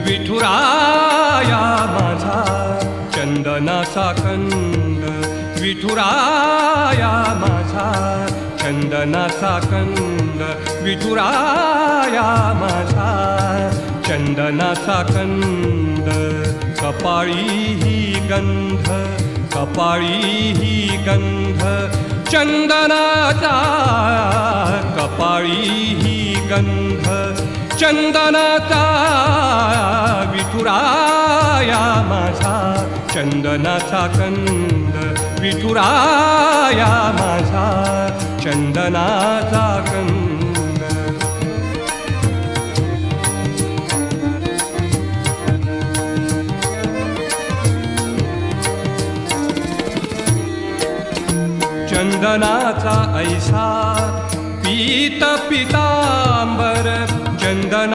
विठुराया माझा चंदनाचा कंद, विठुराया माझा चंदनाचा कंद, विठुराया माझा चंदनाचा कंद. कपाळी ही गंध, कपाळी ही गंध चंदनाचा, कपाळी ही गंध चंदनाचा. विठुराया माझा चंदनाचा कंद, विठुराया माझा चंदनाचा कंद. चंदनाचा ऐसा पीत पितांबर,